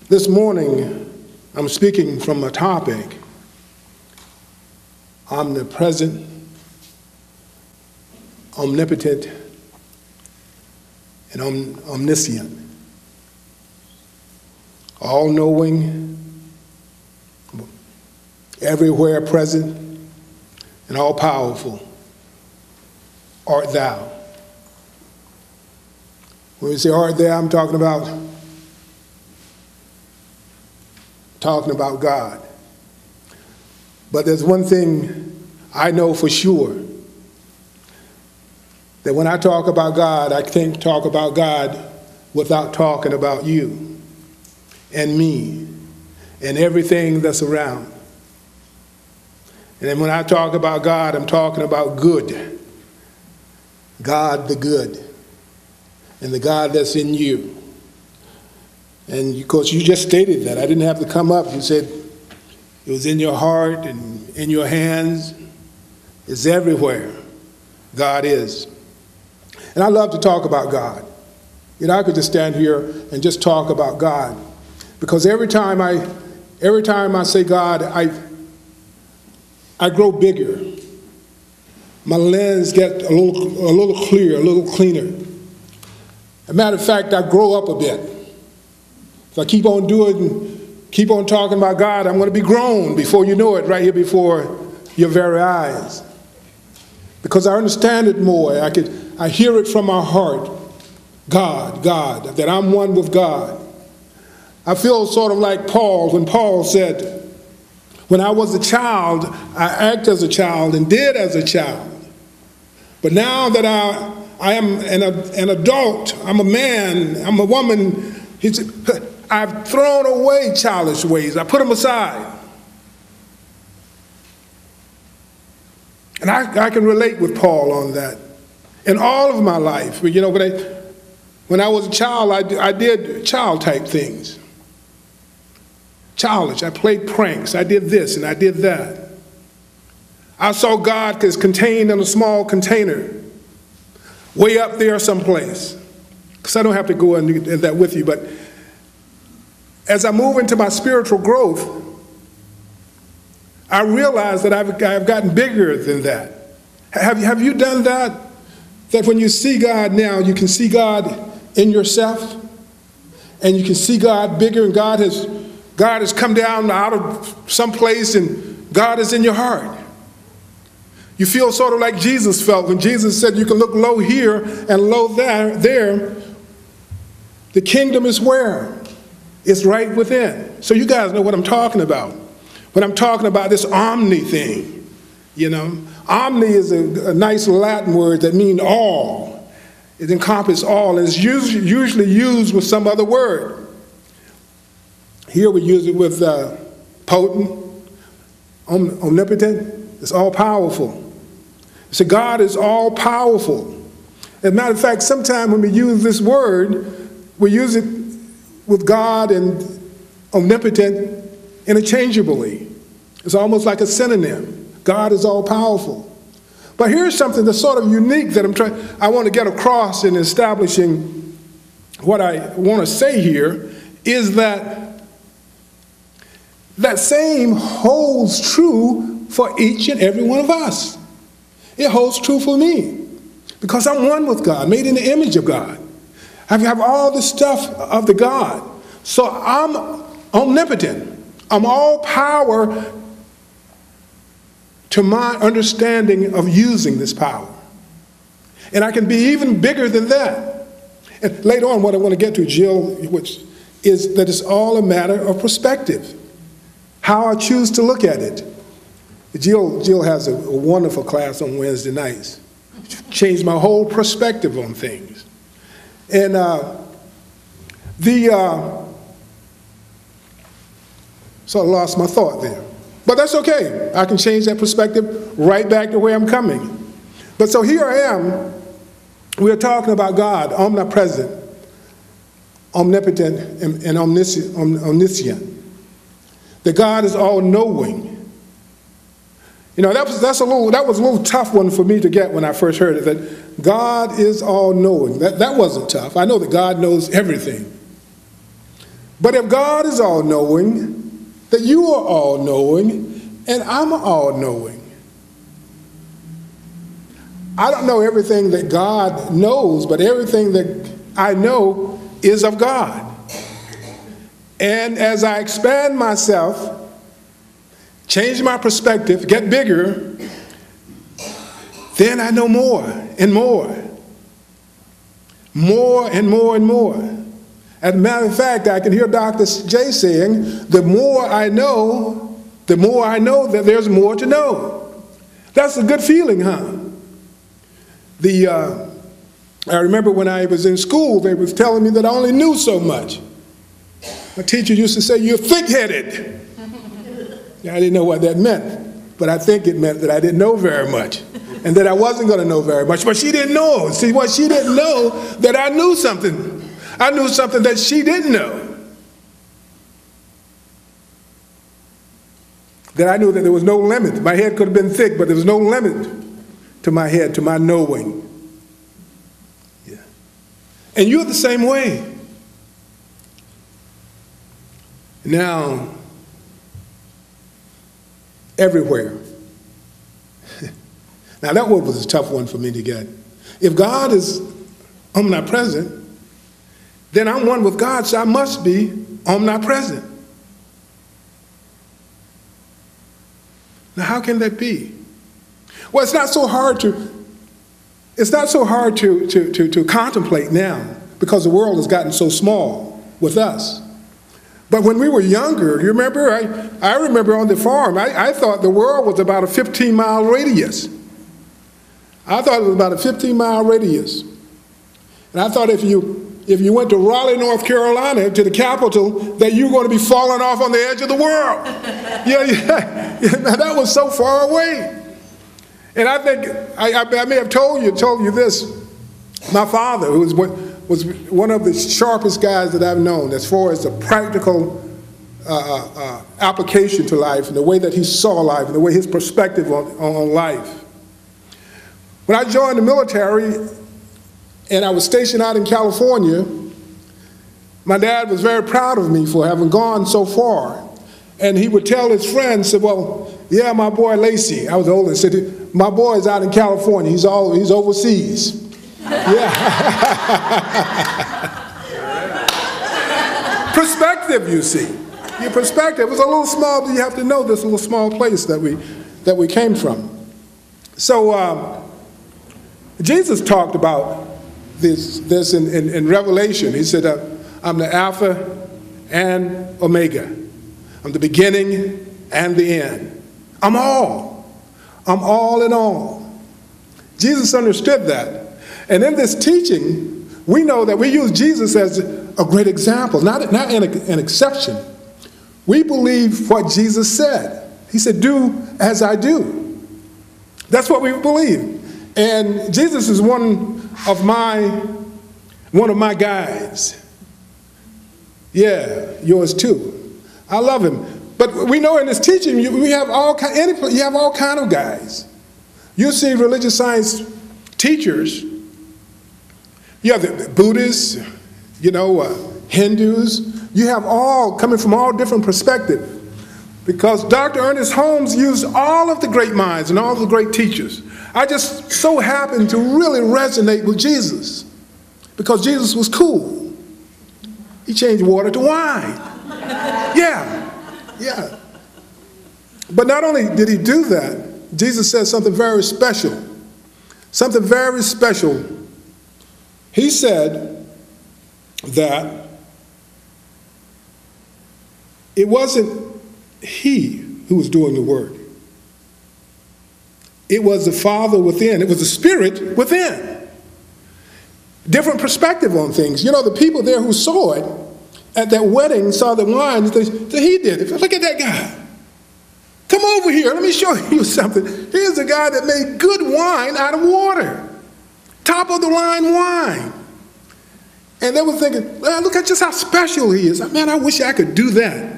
This morning, I'm speaking from a topic, omnipresent, omnipotent, and omniscient. All-knowing, everywhere present, and all-powerful art thou. When we say art thou, I'm talking about God. But there's one thing I know for sure, that when I talk about God, I can't talk about God without talking about you and me and everything that's around. And then when I talk about God, I'm talking about good. God the good. And the God that's in you. And of course, you just stated that. I didn't have to come up. You said it was in your heart and in your hands. It's everywhere. God is. And I love to talk about God. You know, I could just stand here and just talk about God. Because every time I say God, I grow bigger. My lens gets a little clearer, a little cleaner. As a matter of fact, I grow up a bit. If I keep on talking about God, I'm going to be grown before you know it, right here before your very eyes. Because I understand it more. I hear it from my heart. God, that I'm one with God. I feel sort of like Paul, when Paul said, when I was a child, I acted as a child and did as a child. But now that I am an adult, I'm a man, I'm a woman, I've thrown away childish ways. I put them aside. And I can relate with Paul on that. In all of my life, you know, when I was a child, I did child-type things. Childish. I played pranks. I did this and I did that. I saw God as contained in a small container, way up there someplace. Because I don't have to go into that with you, but as I move into my spiritual growth, I realize that I've gotten bigger than that. Have you done that? That when you see God now, you can see God in yourself, and you can see God bigger, and God has come down out of some place, and God is in your heart. You feel sort of like Jesus felt when Jesus said you can look low here and low there. The kingdom is where? It's right within. So you guys know what I'm talking about. When I'm talking about this omni thing, you know. Omni is a nice Latin word that means all. It encompasses all, and it's usually used with some other word. Here we use it with potent, omnipotent. It's all powerful. So God is all powerful. As a matter of fact, sometimes when we use this word, we use it with God and omnipotent interchangeably. It's almost like a synonym. God is all powerful. But here's something that's sort of unique that I want to get across in establishing what I want to say here, is that same holds true for each and every one of us. It holds true for me because I'm one with God, made in the image of God. I have all the stuff of the God. So I'm omnipotent. I'm all power to my understanding of using this power. And I can be even bigger than that. And later on, what I want to get to, Jill, which is that it's all a matter of perspective, how I choose to look at it. Jill has a wonderful class on Wednesday nights. Changed my whole perspective on things. And so I lost my thought there. But that's okay. I can change that perspective right back to where I'm coming. But so here I am. We're talking about God, omnipresent, omnipotent, and omniscient. That God is all-knowing. You know, that was a little tough one for me to get when I first heard it, that God is all-knowing. That wasn't tough. I know that God knows everything. But if God is all-knowing, then you are all-knowing, and I'm all-knowing. I don't know everything that God knows, but everything that I know is of God. And as I expand myself, change my perspective, get bigger, then I know more and more. More and more and more. As a matter of fact, I can hear Dr. J saying, the more I know that there's more to know. That's a good feeling, huh? I remember when I was in school, they was telling me that I only knew so much. My teacher used to say, you're thick-headed. I didn't know what that meant, but I think it meant that I didn't know very much, and that I wasn't going to know very much, but she didn't know. See, what she didn't know, that I knew something. I knew something that she didn't know. That I knew that there was no limit. My head could have been thick, but there was no limit to my head, to my knowing. Yeah. And you're the same way. Now, everywhere. Now that one was a tough one for me to get. If God is omnipresent, then I'm one with God, so I must be omnipresent. Now how can that be? Well, it's not so hard to contemplate now, because the world has gotten so small with us. But when we were younger, you remember, I remember on the farm, I thought the world was about a 15-mile radius. I thought it was about a 15-mile radius. And I thought if you went to Raleigh, North Carolina, to the capital, that you were going to be falling off on the edge of the world. Yeah, that was so far away. And I think, I may have told you this, my father, who was one of the sharpest guys that I've known as far as the practical application to life and the way that he saw life and the way his perspective on life. When I joined the military and I was stationed out in California, my dad was very proud of me for having gone so far. And he would tell his friends, said, well, yeah, my boy Lacey, I was older, said, my boy is out in California, he's overseas. Yeah. Perspective, you see. Your perspective. It was a little small, you have to know this little small place that we came from. So Jesus talked about this in Revelation. He said, I'm the Alpha and Omega. I'm the beginning and the end. I'm all in all. Jesus understood that. And in this teaching, we know that we use Jesus as a great example, not an exception. We believe what Jesus said. He said, do as I do. That's what we believe. And Jesus is one of my guides. Yeah, yours too. I love him. But we know in this teaching, you have all kind of guys. You see religious science teachers. You have the Buddhists, Hindus. You have all coming from all different perspectives. Because Dr. Ernest Holmes used all of the great minds and all of the great teachers. I just so happened to really resonate with Jesus. Because Jesus was cool. He changed water to wine. Yeah. But not only did he do that, Jesus said something very special. Something very special. He said that it wasn't he who was doing the work. It was the Father within. It was the Spirit within. Different perspective on things. The people there who saw it at that wedding, saw the wine, they said, he did it. Look at that guy. Come over here. Let me show you something. Here's a guy that made good wine out of water. Top of the line wine. And they were thinking, look at just how special he is. Man, I wish I could do that.